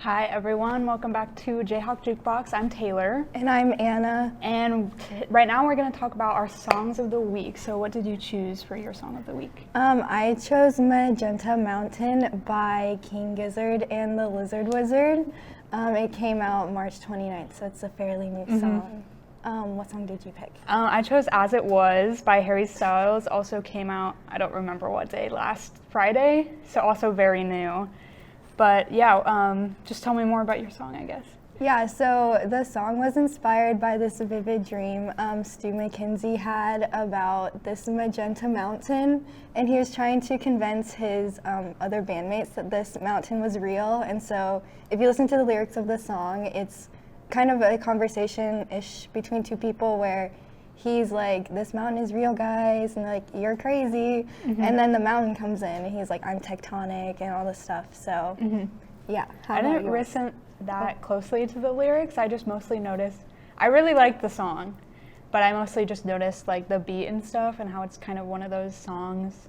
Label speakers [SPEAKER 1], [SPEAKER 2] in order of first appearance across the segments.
[SPEAKER 1] Hi everyone, welcome back to JayhawkJukebox. I'm Taylor.
[SPEAKER 2] And I'm Anna.
[SPEAKER 1] And right now we're going to talk about our songs of the week. So what did you choose for your song of the week?
[SPEAKER 2] I chose Magenta Mountain by King Gizzard and the Lizard Wizard. It came out March 29th, so it's a fairly new song. What song did you pick?
[SPEAKER 1] I chose As It Was by Harry Styles. Also came out, I don't remember what day, last Friday. So also very new. But yeah, just tell me more about your song, I guess.
[SPEAKER 2] Yeah, so the song was inspired by this vivid dream Stu McKenzie had about this Magenta Mountain, and he was trying to convince his other bandmates that this mountain was real. And so if you listen to the lyrics of the song, it's kind of a conversation-ish between two people where he's like, this mountain is real, guys, and like, you're crazy. And then the mountain comes in and he's like, I'm tectonic and all this stuff. So yeah.
[SPEAKER 1] I didn't listen that closely to the lyrics. I just mostly noticed, I really liked the song, but I mostly just noticed like the beat and stuff and how it's kind of one of those songs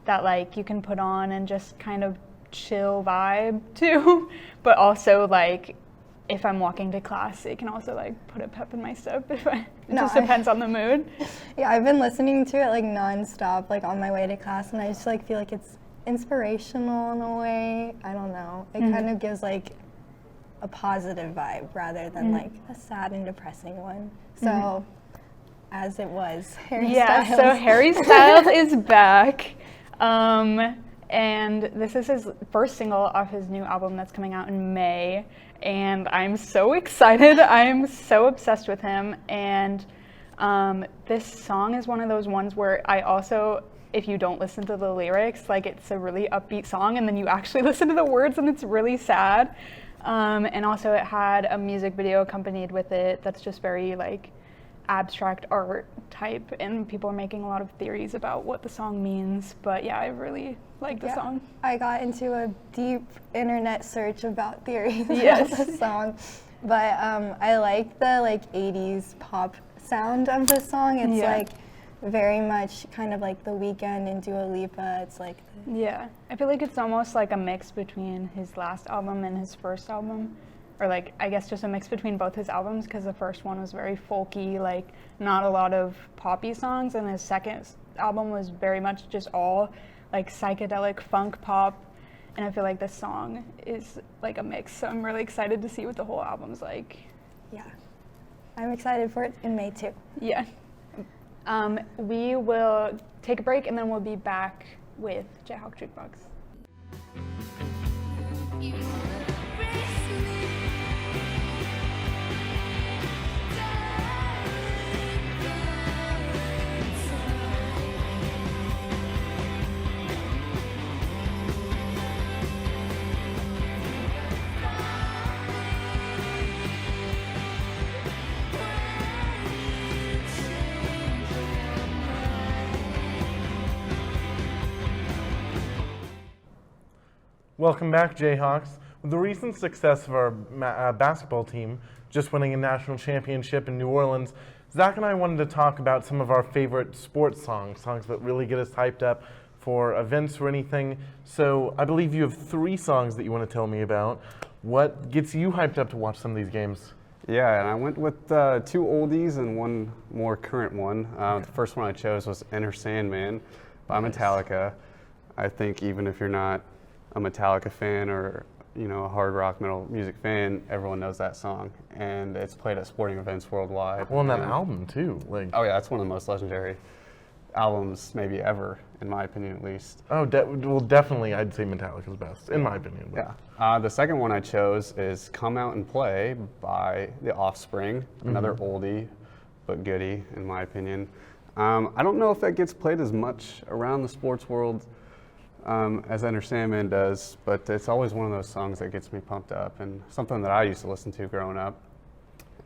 [SPEAKER 1] that like you can put on and just kind of chill vibe to, but also like if I'm walking to class, it can also like put a pep in my step. Just depends on the mood.
[SPEAKER 2] Yeah, I've been listening to it like nonstop, like on my way to class, and I just like feel like it's inspirational in a way. I don't know. It kind of gives like a positive vibe rather than like a sad and depressing one. So, As It Was, Harry Styles.
[SPEAKER 1] Yeah, so Harry Styles is back. And this is his first single off his new album that's coming out in May. And I'm so excited. I'm so obsessed with him. And this song is one of those ones where I also, if you don't listen to the lyrics, like it's a really upbeat song, and then you actually listen to the words and it's really sad. And also it had a music video accompanied with it that's just very like abstract art type, and people are making a lot of theories about what the song means. But yeah, I really like the song.
[SPEAKER 2] I got into a deep internet search about theories about the song, but I like the like 80s pop sound of the song. It's like very much kind of like The Weeknd and Dua Lipa. It's like
[SPEAKER 1] I feel like it's almost like a mix between his last album and his first album. Or like, I guess just a mix between both his albums, because the first one was very folky, like not a lot of poppy songs, and his second album was very much just all like psychedelic funk pop, and I feel like this song is like a mix, so I'm really excited to see what the whole album's like.
[SPEAKER 2] Yeah, I'm excited for it in May too.
[SPEAKER 1] Yeah. We will take a break and then we'll be back with Jayhawk Jukebox.
[SPEAKER 3] Welcome back, Jayhawks. With the recent success of our basketball team, just winning a national championship in New Orleans, Zach and I wanted to talk about some of our favorite sports songs that really get us hyped up for events or anything. So I believe you have 3 songs that you want to tell me about. What gets you hyped up to watch some of these games?
[SPEAKER 4] Yeah, and I went with 2 oldies and one more current one. The first one I chose was Enter Sandman by Metallica. I think even if you're not a Metallica fan or a hard rock metal music fan, everyone knows that song, and it's played at sporting events worldwide.
[SPEAKER 3] Well, and that album too.
[SPEAKER 4] Oh yeah, that's one of the most legendary albums maybe ever, in my opinion at least.
[SPEAKER 3] Oh, well, definitely I'd say Metallica's best, in my opinion. But.
[SPEAKER 4] Yeah. The second one I chose is Come Out and Play by The Offspring, another oldie but goodie, in my opinion. I don't know if that gets played as much around the sports world as Enter Sandman does, but it's always one of those songs that gets me pumped up and something that I used to listen to growing up.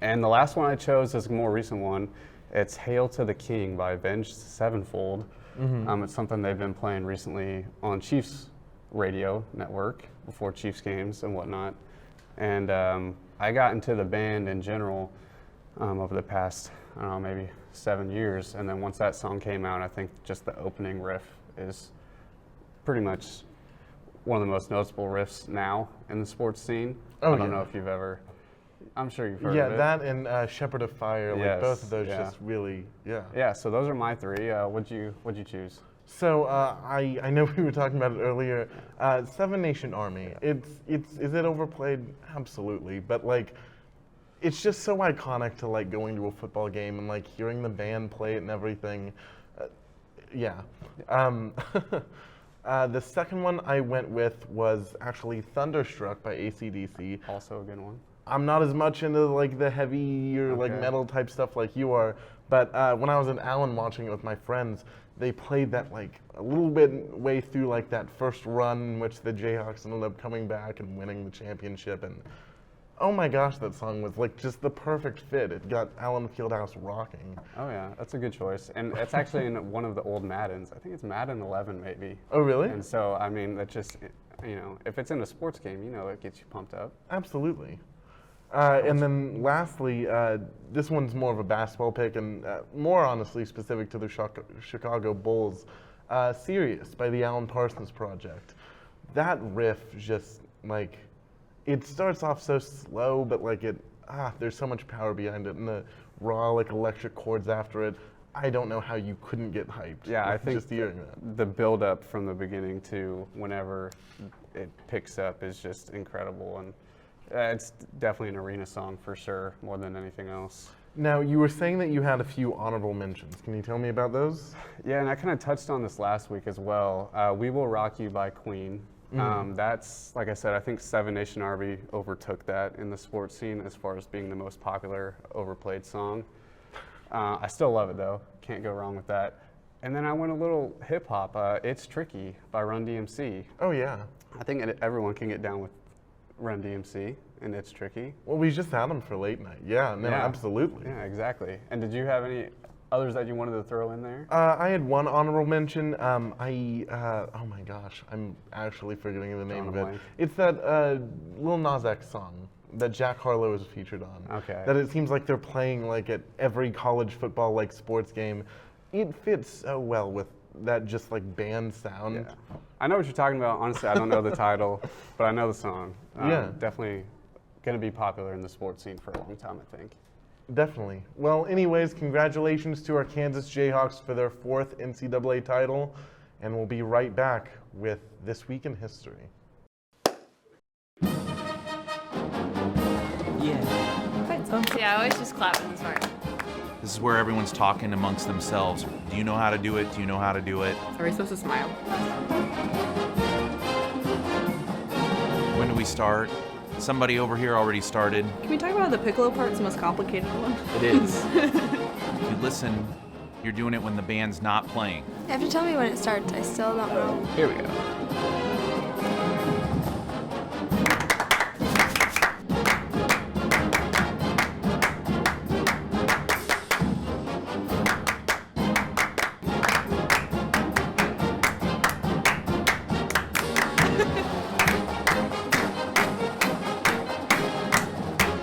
[SPEAKER 4] And the last one I chose is a more recent one. It's Hail to the King by Avenged Sevenfold. It's something they've been playing recently on Chiefs radio network before Chiefs games and whatnot. And I got into the band in general over the past, I don't know, maybe 7 years. And then once that song came out, I think just the opening riff is pretty much one of the most noticeable riffs now in the sports scene.
[SPEAKER 3] Oh,
[SPEAKER 4] I don't
[SPEAKER 3] yeah.
[SPEAKER 4] know if you've ever. I'm sure you've heard
[SPEAKER 3] Yeah,
[SPEAKER 4] of it.
[SPEAKER 3] that and Shepherd of Fire, like
[SPEAKER 4] Yes,
[SPEAKER 3] both of those
[SPEAKER 4] yeah.
[SPEAKER 3] just really, yeah.
[SPEAKER 4] Yeah, so those are my three. What'd you choose?
[SPEAKER 3] So I know we were talking about it earlier. Seven Nation Army. Is it overplayed? Absolutely, but like, it's just so iconic to like going to a football game and like hearing the band play it and everything. Yeah. The second one I went with was actually Thunderstruck by AC/DC.
[SPEAKER 4] Also a good one.
[SPEAKER 3] I'm not as much into like the heavier like
[SPEAKER 4] Okay.
[SPEAKER 3] metal type stuff like you are, but when I was in Allen watching it with my friends, they played that like a little bit way through like that first run in which the Jayhawks ended up coming back and winning the championship, and oh my gosh, that song was like just the perfect fit. It got Allen Fieldhouse rocking.
[SPEAKER 4] Oh yeah, that's a good choice, and it's actually in one of the old Maddens. I think it's Madden 11 maybe.
[SPEAKER 3] Oh really?
[SPEAKER 4] And so I mean, that just if it's in a sports game, it gets you pumped up.
[SPEAKER 3] Absolutely. And then lastly, this one's more of a basketball pick and more honestly specific to the Chicago Bulls. Sirius by the Alan Parsons Project. That riff just like, it starts off so slow, but like there's so much power behind it, and the raw like electric chords after it. I don't know how you couldn't get hyped.
[SPEAKER 4] Yeah, I think
[SPEAKER 3] just hearing that.
[SPEAKER 4] the build up from the beginning to whenever it picks up is just incredible, and it's definitely an arena song for sure, more than anything else.
[SPEAKER 3] Now, you were saying that you had a few honorable mentions. Can you tell me about those?
[SPEAKER 4] Yeah, and I kind of touched on this last week as well. We Will Rock You by Queen. That's, like I said, I think Seven Nation Army overtook that in the sports scene as far as being the most popular overplayed song. I still love it though, can't go wrong with that. And then I went a little hip hop, It's Tricky by Run DMC.
[SPEAKER 3] Oh yeah.
[SPEAKER 4] I think everyone can get down with Run DMC, and It's Tricky.
[SPEAKER 3] Well, we just had them for late night. Yeah, no,
[SPEAKER 4] Yeah.
[SPEAKER 3] absolutely.
[SPEAKER 4] Yeah, exactly. And did you have any others that you wanted to throw in there?
[SPEAKER 3] I had one honorable mention. Oh my gosh, I'm actually forgetting the name of
[SPEAKER 4] Drawing a
[SPEAKER 3] it.
[SPEAKER 4] blank.
[SPEAKER 3] It's that Lil Nas X song that Jack Harlow is featured on.
[SPEAKER 4] Okay.
[SPEAKER 3] That it seems like they're playing like at every college football like sports game. It fits so well with that just like band sound.
[SPEAKER 4] Yeah. I know what you're talking about. Honestly, I don't know the title, but I know the song.
[SPEAKER 3] Yeah.
[SPEAKER 4] Definitely going to be popular in the sports scene for a long time, I think.
[SPEAKER 3] Definitely. Well, anyways, congratulations to our Kansas Jayhawks for their 4th NCAA title, and we'll be right back with This Week in History.
[SPEAKER 5] Yeah, I always just clap in this part.
[SPEAKER 6] This is where everyone's talking amongst themselves. Do you know how to do it? Do you know how to do it?
[SPEAKER 5] Are we supposed to smile?
[SPEAKER 6] When do we start? Somebody over here already started.
[SPEAKER 5] Can we talk about the piccolo part? It's the most complicated one.
[SPEAKER 6] It is. If you listen, you're doing it when the band's not playing.
[SPEAKER 7] You have to tell me when it starts. I still don't know.
[SPEAKER 6] Here we go.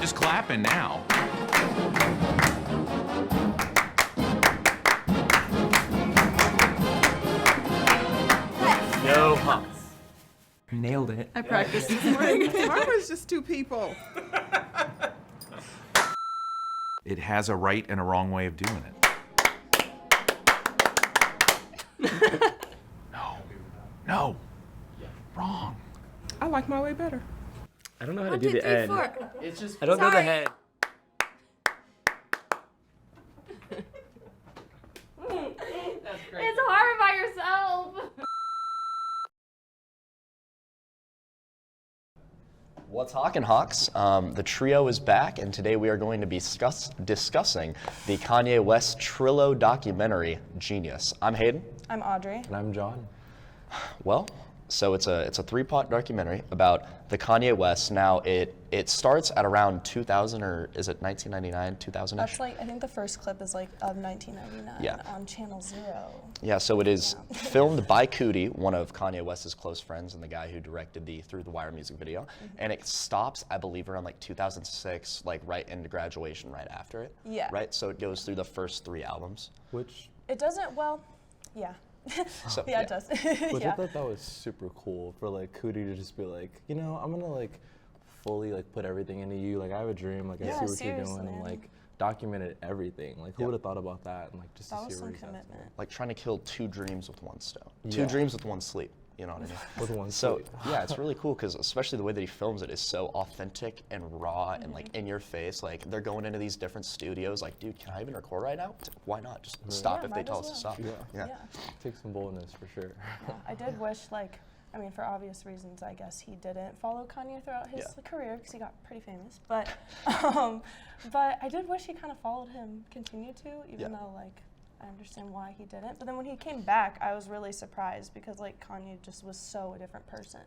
[SPEAKER 6] Just clapping now. No humps. Nailed it.
[SPEAKER 5] I practiced this morning.
[SPEAKER 8] Mine was just two people.
[SPEAKER 6] It has a right and a wrong way of doing it. No. No. Wrong.
[SPEAKER 8] I like my way better.
[SPEAKER 9] I don't know how to do the end.
[SPEAKER 7] It's just.
[SPEAKER 9] I don't know the head.
[SPEAKER 5] It's hard by yourself.
[SPEAKER 10] What's Hawkin' Hawks? The trio is back, and today we are going to be discussing the Kanye West Trillo documentary, Genius. I'm Hayden.
[SPEAKER 11] I'm Audrey.
[SPEAKER 9] And I'm John.
[SPEAKER 10] Well, so it's a three-part documentary about the Kanye West. Now it starts at around 2000, or is it 1999, 2000?
[SPEAKER 11] That's like, I think the first clip is like of 1999
[SPEAKER 10] Yeah.
[SPEAKER 11] on Channel Zero.
[SPEAKER 10] Yeah, so it is filmed by Cootie, one of Kanye West's close friends and the guy who directed the Through the Wire music video. And it stops, I believe, around like 2006, like right into graduation, right after it.
[SPEAKER 11] Yeah.
[SPEAKER 10] Right, so it goes through the first 3 albums.
[SPEAKER 9] Which
[SPEAKER 11] It doesn't, well, yeah.
[SPEAKER 10] So,
[SPEAKER 11] yeah, it does.
[SPEAKER 9] I
[SPEAKER 11] yeah.
[SPEAKER 9] thought that was super cool for like Cootie to just be like, I'm gonna like
[SPEAKER 12] fully like put everything into you. Like I have a dream, like I
[SPEAKER 11] Yeah,
[SPEAKER 12] see what you're
[SPEAKER 11] seriously,
[SPEAKER 12] doing, and
[SPEAKER 11] man.
[SPEAKER 12] like documented everything. Like who
[SPEAKER 10] Yep.
[SPEAKER 12] would have thought about that? And like just
[SPEAKER 11] That
[SPEAKER 12] to
[SPEAKER 11] was
[SPEAKER 12] see
[SPEAKER 11] some
[SPEAKER 12] where he's at today.
[SPEAKER 11] commitment.
[SPEAKER 10] Like trying to kill 2 dreams with 1 stone. 2
[SPEAKER 12] Yeah.
[SPEAKER 10] dreams with 1 sleep. You know what I mean?
[SPEAKER 12] With 1
[SPEAKER 10] So
[SPEAKER 12] sleep.
[SPEAKER 10] yeah, it's really cool because especially the way that he films it is so authentic and raw and like in your face. Like they're going into these different studios. Like, dude, can I even record right now? Why not? Just stop
[SPEAKER 11] Yeah,
[SPEAKER 10] if they
[SPEAKER 11] might
[SPEAKER 10] tell
[SPEAKER 11] as
[SPEAKER 10] us to
[SPEAKER 11] well.
[SPEAKER 10] stop.
[SPEAKER 12] Yeah.
[SPEAKER 11] Yeah.
[SPEAKER 12] Take some boldness for sure.
[SPEAKER 11] Yeah, I did wish, like, I mean, for obvious reasons, I guess he didn't follow Kanye throughout his career because he got pretty famous. But I did wish he kind of followed him, continued to, even though, like, I understand why he didn't. But then when he came back, I was really surprised because, like, Kanye just was so a different person.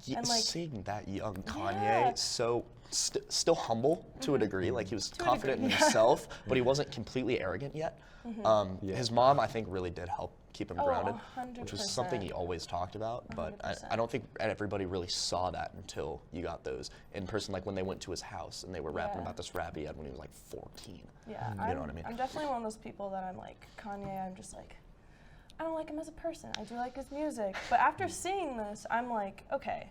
[SPEAKER 10] Yeah,
[SPEAKER 11] And, like,
[SPEAKER 10] seeing that young Kanye
[SPEAKER 11] Yeah.
[SPEAKER 10] so still humble to a degree, like he was
[SPEAKER 11] To a
[SPEAKER 10] confident in
[SPEAKER 11] degree,
[SPEAKER 10] himself, but he wasn't completely arrogant yet. His mom, I think, really did help keep him
[SPEAKER 11] Oh,
[SPEAKER 10] grounded,
[SPEAKER 11] 100%.
[SPEAKER 10] which was something he always talked about. But I
[SPEAKER 11] 100%.
[SPEAKER 10] don't think everybody really saw that until you got those in person, like when they went to his house and they were rapping
[SPEAKER 11] Yeah.
[SPEAKER 10] about this rap he had when he was like 14.
[SPEAKER 11] Yeah,
[SPEAKER 10] You know what I mean?
[SPEAKER 11] I'm definitely one of those people that I'm like, Kanye, I'm just like, I don't like him as a person. I do like his music. But after seeing this, I'm like, okay,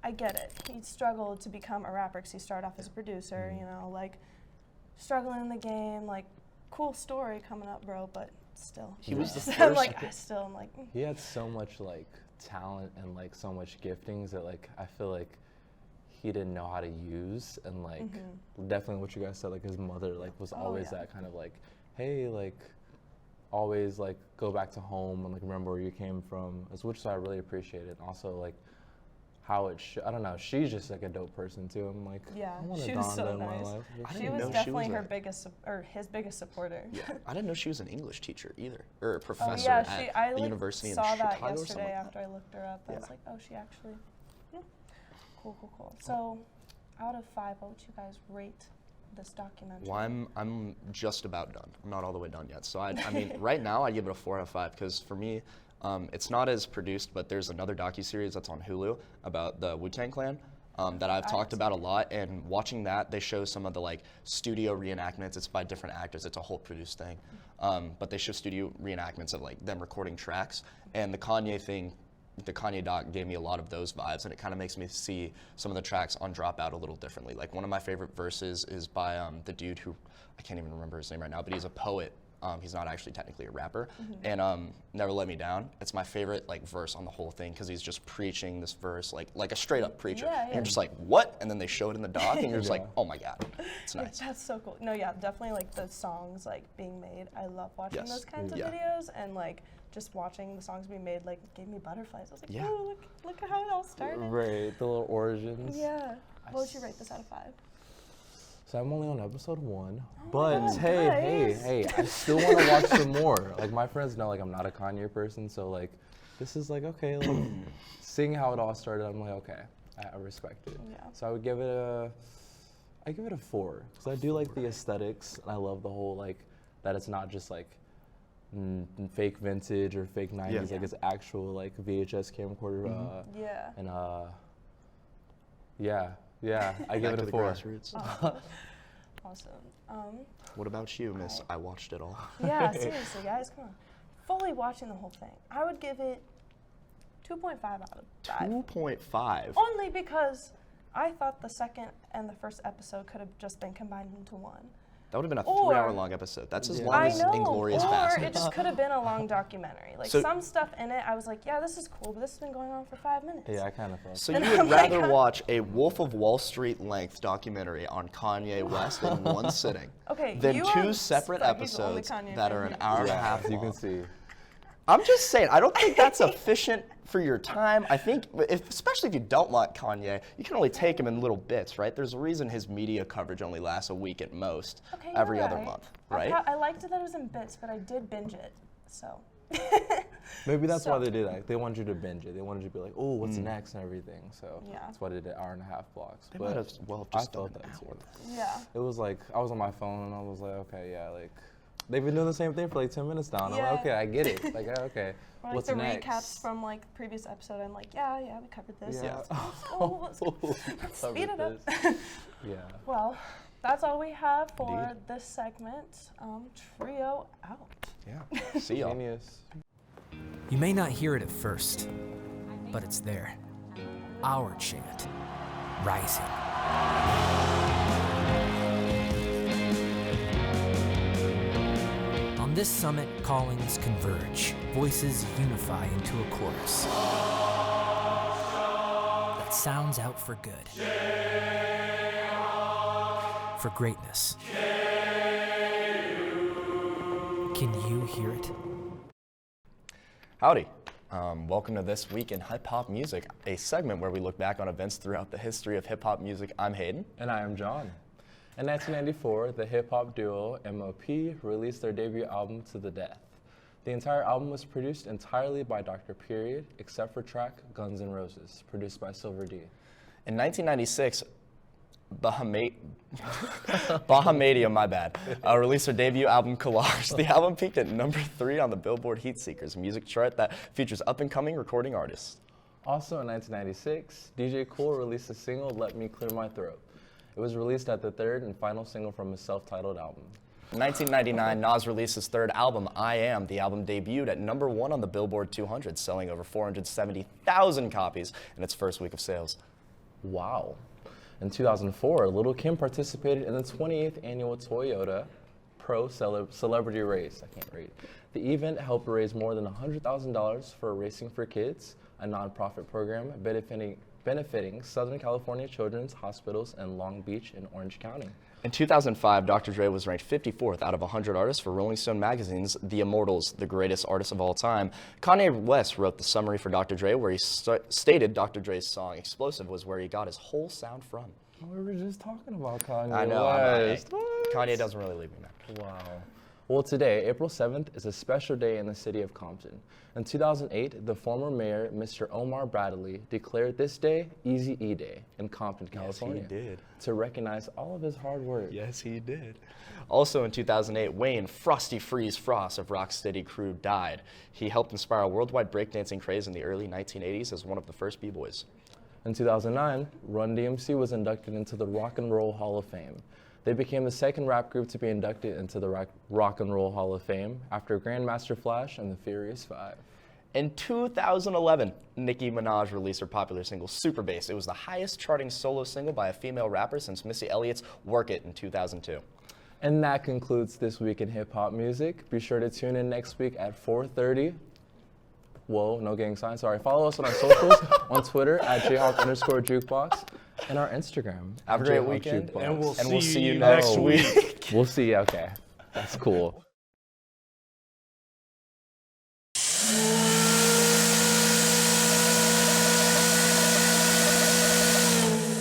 [SPEAKER 11] I get it. He struggled to become a rapper because he started off as a producer, you know, like struggling in the game, like cool story coming up, bro, but still.
[SPEAKER 10] He was the
[SPEAKER 11] I'm
[SPEAKER 10] first-
[SPEAKER 11] like, I'm like,
[SPEAKER 12] He had so much like talent and like so much giftings that like I feel like he didn't know how to use, and like definitely what you guys said, like his mother like was always
[SPEAKER 11] yeah.
[SPEAKER 12] that kind of like, hey, like always like go back to home and like remember where you came from, which I really appreciated. And also like how I don't know, she's just like a dope person too. I'm like,
[SPEAKER 11] yeah,
[SPEAKER 12] I want
[SPEAKER 11] she
[SPEAKER 12] a
[SPEAKER 11] was
[SPEAKER 12] Donda
[SPEAKER 11] so
[SPEAKER 12] in my
[SPEAKER 11] nice.
[SPEAKER 12] life.
[SPEAKER 10] I
[SPEAKER 11] She
[SPEAKER 10] didn't
[SPEAKER 11] was
[SPEAKER 10] know she
[SPEAKER 11] definitely
[SPEAKER 10] was
[SPEAKER 11] her
[SPEAKER 10] a-
[SPEAKER 11] biggest, or his biggest supporter.
[SPEAKER 10] Yeah, I didn't know she was an English teacher either, or a professor
[SPEAKER 11] Oh yeah,
[SPEAKER 10] at
[SPEAKER 11] I
[SPEAKER 10] the
[SPEAKER 11] like,
[SPEAKER 10] university
[SPEAKER 11] saw
[SPEAKER 10] in
[SPEAKER 11] that
[SPEAKER 10] Chicago or something
[SPEAKER 11] yesterday
[SPEAKER 10] like
[SPEAKER 11] after I looked her up. I was
[SPEAKER 10] Yeah.
[SPEAKER 11] like, oh, she actually, cool. So, out of 5, what would you guys rate this documentary?
[SPEAKER 10] Well, I'm just about done. I'm not all the way done yet. So I mean, right now I'd give it a 4 out of 5 because for me, it's not as produced, but there's another docuseries that's on Hulu about the Wu-Tang Clan that I've talked about a lot. And watching that, they show some of the like studio reenactments. It's by different actors. It's a whole produced thing, but they show studio reenactments of like them recording tracks. And the Kanye thing. The Kanye doc gave me a lot of those vibes, and it kind of makes me see some of the tracks on Dropout a little differently. Like one of my favorite verses is by the dude who, I can't even remember his name right now, but he's a poet. He's not actually technically a rapper. And Never Let Me Down. It's my favorite like verse on the whole thing because he's just preaching this verse like a straight up preacher.
[SPEAKER 11] Yeah,
[SPEAKER 10] And
[SPEAKER 11] yeah.
[SPEAKER 10] you're just like, what? And then they show it in the doc, and you're just like, oh my god, it's nice.
[SPEAKER 11] That's so cool. No, yeah, definitely like the songs like being made. I love watching
[SPEAKER 10] Yes.
[SPEAKER 11] those kinds of
[SPEAKER 10] Yeah.
[SPEAKER 11] videos, and like just watching the songs being made like gave me butterflies. I was like,
[SPEAKER 10] Yeah.
[SPEAKER 11] oh, look at how it all started.
[SPEAKER 12] Right, the little origins.
[SPEAKER 11] Yeah. What would you rate this out of 5?
[SPEAKER 12] So I'm only on episode 1,
[SPEAKER 11] Oh
[SPEAKER 12] but
[SPEAKER 11] God,
[SPEAKER 12] hey, I still want to watch some more. Like my friends know, like I'm not a Kanye person, so like this is like okay. Like seeing how it all started, I'm like okay, I respect it.
[SPEAKER 11] Yeah.
[SPEAKER 12] So I give it a 4 because I do like the aesthetics, and I love the whole like that it's not just like fake vintage or fake 90s,
[SPEAKER 10] Yeah.
[SPEAKER 12] like it's actual like VHS camcorder.
[SPEAKER 11] Yeah.
[SPEAKER 12] And yeah, I give
[SPEAKER 10] Back
[SPEAKER 12] it
[SPEAKER 10] to
[SPEAKER 12] a
[SPEAKER 10] the
[SPEAKER 12] 4.
[SPEAKER 10] grassroots.
[SPEAKER 11] Awesome.
[SPEAKER 10] What about you, Miss? I watched it all.
[SPEAKER 11] Yeah, seriously, guys, come on. Fully watching the whole thing, I would give it 2.5 out of 5.
[SPEAKER 10] 2.5.
[SPEAKER 11] Only because I thought the second and the first episode could have just been combined into one.
[SPEAKER 10] That would have been a
[SPEAKER 11] Or-
[SPEAKER 10] 3-hour long episode. That's as long
[SPEAKER 11] I
[SPEAKER 10] as
[SPEAKER 11] know,
[SPEAKER 10] Inglorious
[SPEAKER 11] or
[SPEAKER 10] Bastards.
[SPEAKER 11] it just could have been a long documentary. Like
[SPEAKER 10] So-
[SPEAKER 11] some stuff in it, I was like, yeah, this is cool, but this has been going on for 5 minutes.
[SPEAKER 12] Yeah, I kind of felt.
[SPEAKER 10] So
[SPEAKER 11] And
[SPEAKER 10] you would
[SPEAKER 11] I'm like,
[SPEAKER 10] rather watch a Wolf of Wall Street length documentary on Kanye West in one sitting
[SPEAKER 11] Okay,
[SPEAKER 10] than
[SPEAKER 11] you
[SPEAKER 10] 2
[SPEAKER 11] are
[SPEAKER 10] separate
[SPEAKER 11] like, he's the only
[SPEAKER 10] episodes
[SPEAKER 11] Kanye
[SPEAKER 10] that
[SPEAKER 11] fan
[SPEAKER 10] are an
[SPEAKER 11] here.
[SPEAKER 10] hour and a
[SPEAKER 12] Yeah,
[SPEAKER 10] half
[SPEAKER 12] as you
[SPEAKER 10] long?
[SPEAKER 12] can see.
[SPEAKER 10] I'm just saying, I don't think that's efficient for your time. I think, especially if you don't like Kanye, you can only take him in little bits, right? There's a reason his media coverage only lasts a week at most,
[SPEAKER 11] Okay,
[SPEAKER 10] every
[SPEAKER 11] you're
[SPEAKER 10] other
[SPEAKER 11] right.
[SPEAKER 10] month, right?
[SPEAKER 11] I liked it that it was in bits, but I did binge it, so.
[SPEAKER 12] Maybe that's why
[SPEAKER 11] So-
[SPEAKER 12] they did that. They wanted you to binge it. They wanted you to be like, oh, what's next and everything. So
[SPEAKER 11] Yeah.
[SPEAKER 12] that's why they did hour and a half blocks.
[SPEAKER 10] They
[SPEAKER 12] But
[SPEAKER 10] might have well
[SPEAKER 12] I
[SPEAKER 10] just done
[SPEAKER 12] felt
[SPEAKER 10] an
[SPEAKER 12] that
[SPEAKER 10] hour.
[SPEAKER 12] too.
[SPEAKER 11] Yeah.
[SPEAKER 12] It was like I was on my phone and I was like, okay, yeah, like they've been doing the same thing for like 10 minutes now. And I'm
[SPEAKER 11] Yeah.
[SPEAKER 12] like, okay, I get it. Like, okay,
[SPEAKER 11] Or like
[SPEAKER 12] what's
[SPEAKER 11] the
[SPEAKER 12] next?
[SPEAKER 11] recaps from like the previous episode, I'm like, yeah, we covered this.
[SPEAKER 12] Yeah.
[SPEAKER 11] Let's speed it up.
[SPEAKER 12] Yeah.
[SPEAKER 11] Well, that's all we have for
[SPEAKER 10] Indeed.
[SPEAKER 11] this segment. Trio out.
[SPEAKER 10] Yeah. See y'all.
[SPEAKER 12] Genius.
[SPEAKER 13] You may not hear it at first, but it's there. Our chant. rising. On this summit, callings converge, voices unify into a chorus that sounds out for good, for greatness. Can you hear it?
[SPEAKER 10] Howdy. Welcome to This Week in Hip Hop Music, a segment where we look back on events throughout the history of hip hop music. I'm Hayden.
[SPEAKER 12] And I am John. In 1994, the hip hop duo M.O.P. released their debut album, To the Death. The entire album was produced entirely by Dr. Period, except for track Guns N' Roses, produced by Silver D.
[SPEAKER 10] In 1996, Bahamadia, my bad, released their debut album, Collage. The album peaked at number 3 on the Billboard Heatseekers music chart that features up-and-coming recording artists.
[SPEAKER 12] Also in 1996, DJ Kool released the single, Let Me Clear My Throat. It was released as the third and final single from his self-titled album.
[SPEAKER 10] In 1999, Nas released his third album, I Am. The album debuted at number 1 on the Billboard 200, selling over 470,000 copies in its first week of sales.
[SPEAKER 12] Wow. In 2004, Lil' Kim participated in the 28th annual Toyota Pro Celebrity Race. I can't read. The event helped raise more than $100,000 for Racing for Kids, a nonprofit program benefiting Southern California children's hospitals in Long Beach and Orange County.
[SPEAKER 10] In 2005, Dr. Dre was ranked 54th out of 100 artists for Rolling Stone magazine's The Immortals, the greatest artist of all time. Kanye West wrote the summary for Dr. Dre, where he stated Dr. Dre's song Explosive was where he got his whole sound from.
[SPEAKER 12] We were just talking about Kanye
[SPEAKER 10] I know.
[SPEAKER 12] West.
[SPEAKER 10] Kanye doesn't really leave me back.
[SPEAKER 12] Wow. Well, today, April 7th, is a special day in the city of Compton. In 2008, the former mayor, Mr. Omar Bradley, declared this day Easy-E Day in Compton, California.
[SPEAKER 10] Yes, he did.
[SPEAKER 12] To recognize all of his hard work.
[SPEAKER 10] Yes, he did. Also in 2008, Wayne Frosty Freeze Frost of Rocksteady Crew died. He helped inspire a worldwide breakdancing craze in the early 1980s as one of the first b-boys.
[SPEAKER 12] In 2009, Run DMC was inducted into the Rock and Roll Hall of Fame. They became the second rap group to be inducted into the Rock and Roll Hall of Fame after Grandmaster Flash and the Furious Five.
[SPEAKER 10] In 2011, Nicki Minaj released her popular single, Super Bass. It was the highest charting solo single by a female rapper since Missy Elliott's Work It in 2002.
[SPEAKER 12] And that concludes This Week in Hip Hop Music. Be sure to tune in next week at 4:30. Whoa, no gang sign, sorry. Follow us on our socials, on Twitter at JayhawkJukebox, and our Instagram.
[SPEAKER 10] Have a great weekend,
[SPEAKER 12] JayhawkJukebox.
[SPEAKER 3] and we'll
[SPEAKER 10] see
[SPEAKER 3] you
[SPEAKER 10] you
[SPEAKER 3] next
[SPEAKER 10] next
[SPEAKER 3] week.
[SPEAKER 12] We'll see you, okay. That's cool.